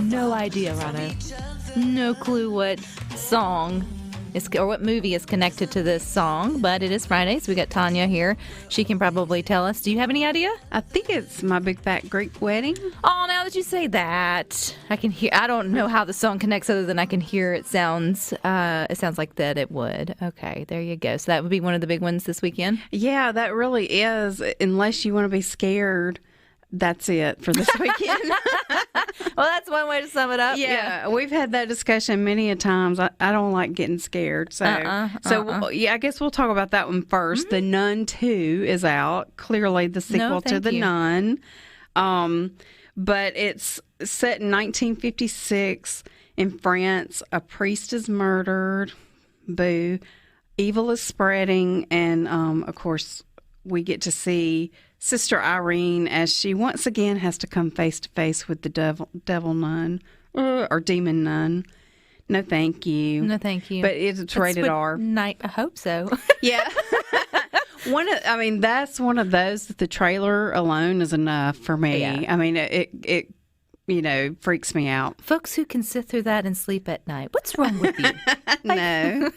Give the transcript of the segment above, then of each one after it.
No idea, Rano. No clue what song or what movie is connected to this song, but it is Friday, so we got Tanya here. She can probably tell us. Do you have any idea? I think it's My Big Fat Greek Wedding. Oh, now that you say that, I can hear. I don't know how the song connects other than I can hear it sounds like that it would. Okay, there you go. So that would be one of the big ones this weekend? Yeah, that really is. Unless you want to be scared, that's it for this weekend. Well, that's one way to sum it up. Yeah, we've had that discussion many a times. I don't like getting scared. So, I guess we'll talk about that one first. Mm-hmm. The Nun 2 is out. Clearly the sequel to The Nun. But it's set in 1956 in France. A priest is murdered. Boo. Evil is spreading. And, of course, we get to see Sister Irene as she once again has to come face to face with the devil nun or demon nun. No, thank you. No, thank you. But it's rated R. I hope so. Yeah. That's one of those that the trailer alone is enough for me. Yeah. I mean, it freaks me out. Folks who can sit through that and sleep at night. What's wrong with you? No.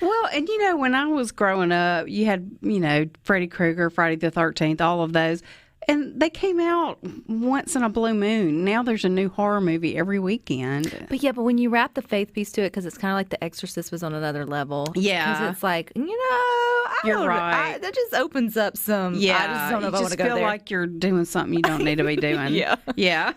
Well, and when I was growing up, you had, Freddy Krueger, Friday the 13th, all of those. And they came out once in a blue moon. Now there's a new horror movie every weekend. But when you wrap the faith piece to it, because it's kind of like The Exorcist was on another level. Yeah. Because it's like, you're right. That just opens up some. Yeah. I just don't know if I want to go there. You just feel like you're doing something you don't need to be doing. Yeah. Yeah.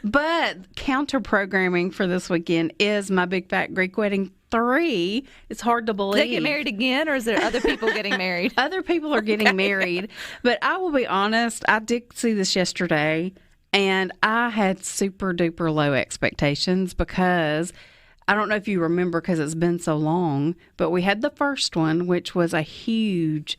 But counter programming for this weekend is My Big Fat Greek Wedding 3. It's hard to believe. Did they get married again, or is there other people getting married? Other people are getting married. But I will be honest, I did see this yesterday, and I had super duper low expectations because I don't know if you remember because it's been so long, but we had the first one, which was a huge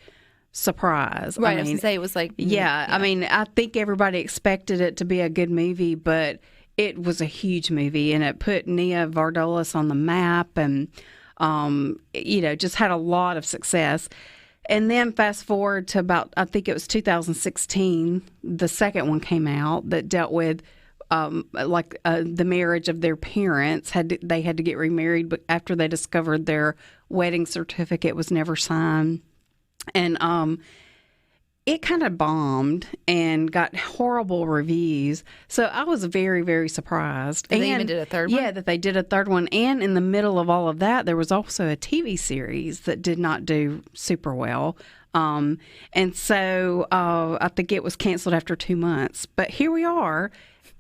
surprise. Right, I was going to say it was like... Yeah, I mean, I think everybody expected it to be a good movie, but it was a huge movie, and it put Nia Vardalos on the map and, just had a lot of success. And then fast forward to about, I think it was 2016, the second one came out that dealt with the marriage of their parents. They had to get remarried but after they discovered their wedding certificate was never signed. And it kind of bombed and got horrible reviews. So I was very, very surprised. They even did a third one? Yeah, that they did a third one. And in the middle of all of that, there was also a TV series that did not do super well. And so I think it was canceled after 2 months. But here we are.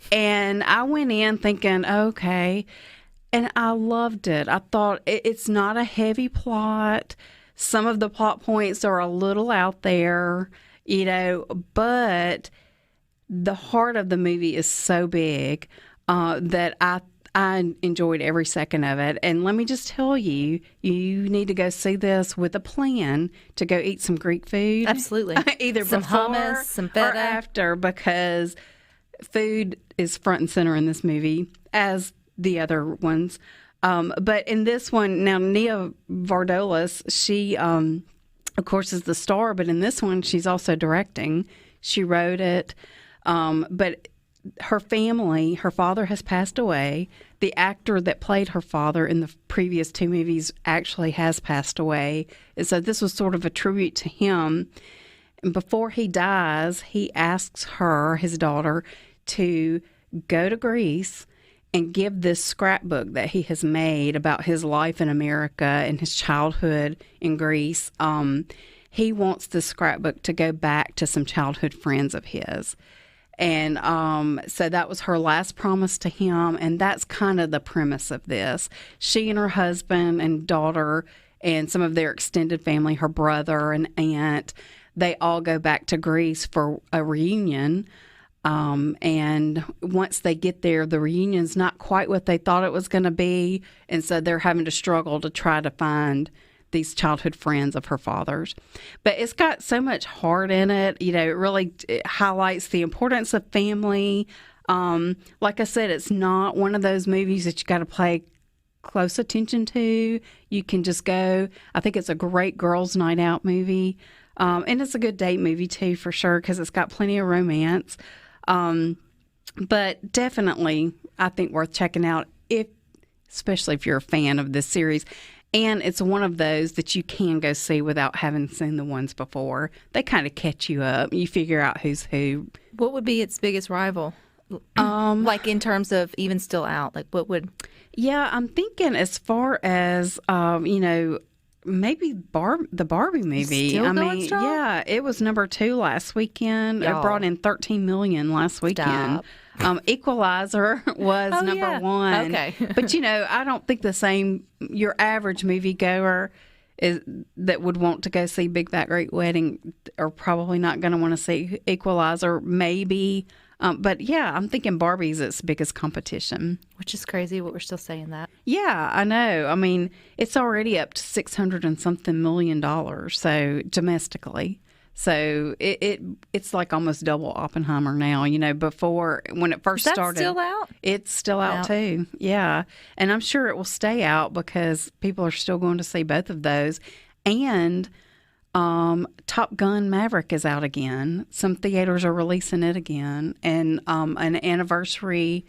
And I went in thinking, okay. And I loved it. I thought it's not a heavy plot. Some of the plot points are a little out there. But the heart of the movie is so big that I enjoyed every second of it. And let me just tell you, you need to go see this with a plan to go eat some Greek food. Absolutely. Either some before hummus, some feta. Or after, because food is front and center in this movie, as the other ones. But in this one, now Nia Vardalos, she... of course, is the star, but in this one, she's also directing. She wrote it. But her family, her father has passed away. The actor that played her father in the previous 2 movies actually has passed away. And so this was sort of a tribute to him. And before he dies, he asks her, his daughter, to go to Greece and give this scrapbook that he has made about his life in America and his childhood in Greece. He wants this scrapbook to go back to some childhood friends of his. And so that was her last promise to him, and that's kind of the premise of this. She and her husband and daughter and some of their extended family, her brother and aunt, they all go back to Greece for a reunion. And once they get there, the reunion's not quite what they thought it was going to be. And so they're having to struggle to try to find these childhood friends of her father's. But it's got so much heart in it. It highlights the importance of family. Like I said, it's not one of those movies that you got to pay close attention to. You can just go. I think it's a great girls' night out movie. And it's a good date movie, too, for sure, because it's got plenty of romance. But definitely, I think worth checking out, especially if you're a fan of this series. And it's one of those that you can go see without having seen the ones before. They kind of catch you up. You figure out who's who. What would be its biggest rival? Like in terms of even still out, like what would? Yeah, I'm thinking as far as maybe the Barbie movie. Still going strong? Yeah, it was number 2 last weekend. It brought in $13 million last weekend. Equalizer was number 1. Okay. But I don't think your average moviegoer that would want to go see Big Fat Great Wedding are probably not going to want to see Equalizer, maybe. But yeah, I'm thinking Barbie's its biggest competition. Which is crazy what we're still saying that. Yeah, I know. I mean, it's already up to $600 and something million, so domestically. So it's like almost double Oppenheimer now. Before, when it first started. Still out? It's still out too. Yeah. And I'm sure it will stay out because people are still going to see both of those. And Top Gun Maverick is out again. Some theaters are releasing it again. And an anniversary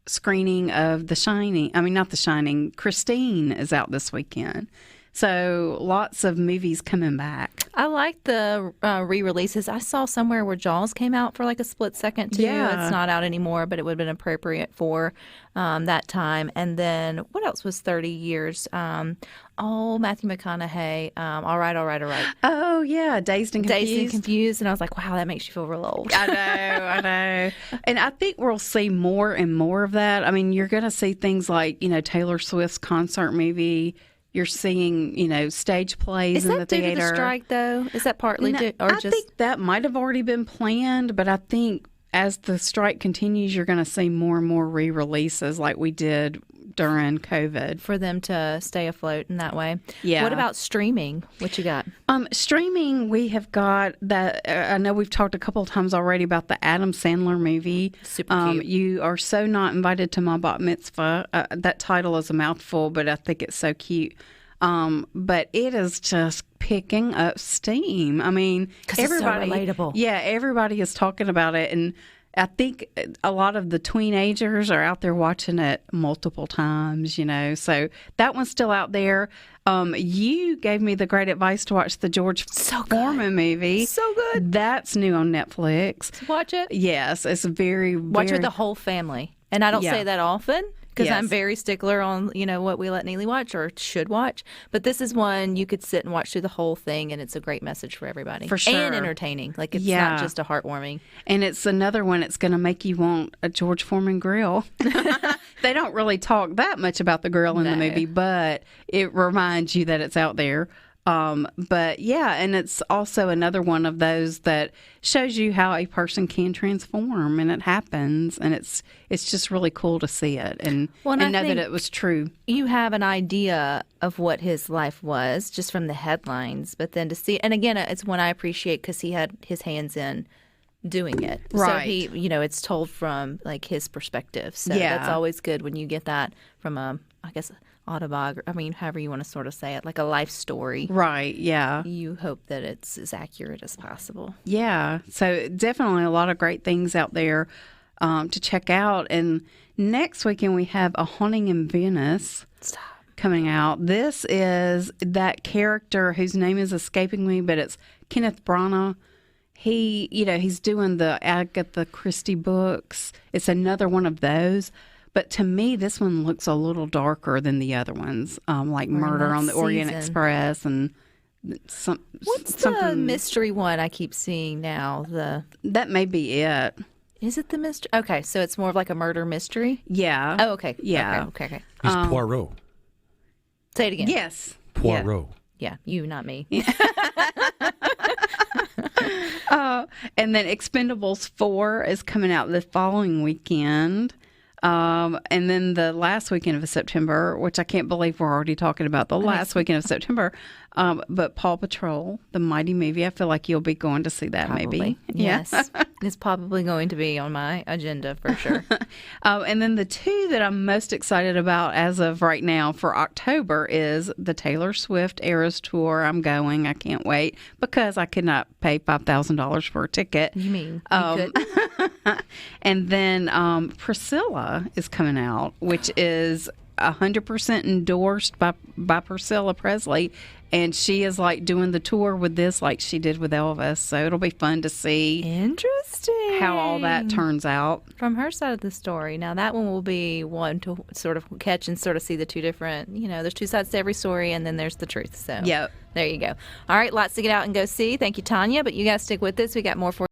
screening of The Shining. I mean, not The Shining. Christine is out this weekend. So lots of movies coming back. I like the re-releases. I saw somewhere where Jaws came out for like a split second too. Yeah. It's not out anymore, but it would have been appropriate for that time. And then what else was 30 years? Matthew McConaughey. All right. Oh, yeah. Dazed and Confused. And I was like, wow, that makes you feel real old. I know. And I think we'll see more and more of that. I mean, you're going to see things like, Taylor Swift's concert movie. You're seeing, stage plays in the theater. Is that due to the strike, though? Is that partly due? I think that might have already been planned, but I think as the strike continues, you're going to see more and more re-releases like we did during COVID. For them to stay afloat in that way. Yeah. What about streaming? What you got? Streaming, we have got that. I know we've talked a couple of times already about the Adam Sandler movie. Super cute. You Are So Not Invited to My Bat Mitzvah. That title is a mouthful, but I think it's so cute. But it is just picking up steam. I mean, everybody, it's so relatable. Yeah, everybody is talking about it, and I think a lot of the teenagers are out there watching it multiple times, So that one's still out there. You gave me the great advice to watch the George Foreman movie. So good. That's new on Netflix. Watch it. Yes, it's Watch with the whole family. And I don't say that often because Yes. I'm very stickler on, what we let Neely watch or should watch. But this is one you could sit and watch through the whole thing, and it's a great message for everybody. For sure. And entertaining. Like, it's not just a heartwarming. And it's another one that's going to make you want a George Foreman grill. They don't really talk that much about the grill in the movie, but it reminds you that it's out there. But yeah, and it's also another one of those that shows you how a person can transform, and it happens, and it's just really cool to see it and know that it was true. You have an idea of what his life was just from the headlines, but then to see, and again, it's one I appreciate because he had his hands in doing it. Right. So he, it's told from like his perspective. So that's always good when you get that from autobiography. I mean, however you want to sort of say it, like a life story. Right, yeah. You hope that it's as accurate as possible. Yeah, so definitely a lot of great things out there to check out. And next weekend we have A Haunting in Venice coming out. This is that character whose name is escaping me, but it's Kenneth Branagh. He, he's doing the Agatha Christie books. It's another one of those. But to me, this one looks a little darker than the other ones, like Murder on the Orient Express and What's the mystery one I keep seeing now? That may be it. Is it the mystery? Okay, so it's more of like a murder mystery? Yeah. Oh, okay. Yeah. Okay. He's Poirot. Say it again. Yes. Poirot. Yeah, you, not me. And then Expendables 4 is coming out the following weekend. And then the last weekend of September, which I can't believe we're already talking about the last weekend of September, but Paw Patrol, the Mighty movie. I feel like you'll be going to see that maybe. Yes. It's probably going to be on my agenda for sure. And then the two that I'm most excited about as of right now for October is the Taylor Swift Eras Tour. I'm going. I can't wait because I could not pay $5,000 for a ticket. You mean you could? And then Priscilla is coming out, which is 100% endorsed by Priscilla Presley. And she is like doing the tour with this like she did with Elvis. So it'll be fun to see how all that turns out. From her side of the story. Now, that one will be one to sort of catch and sort of see the two different, there's two sides to every story, and then there's the truth. So yep. There you go. All right, lots to get out and go see. Thank you, Tanya. But you guys stick with us. We got more for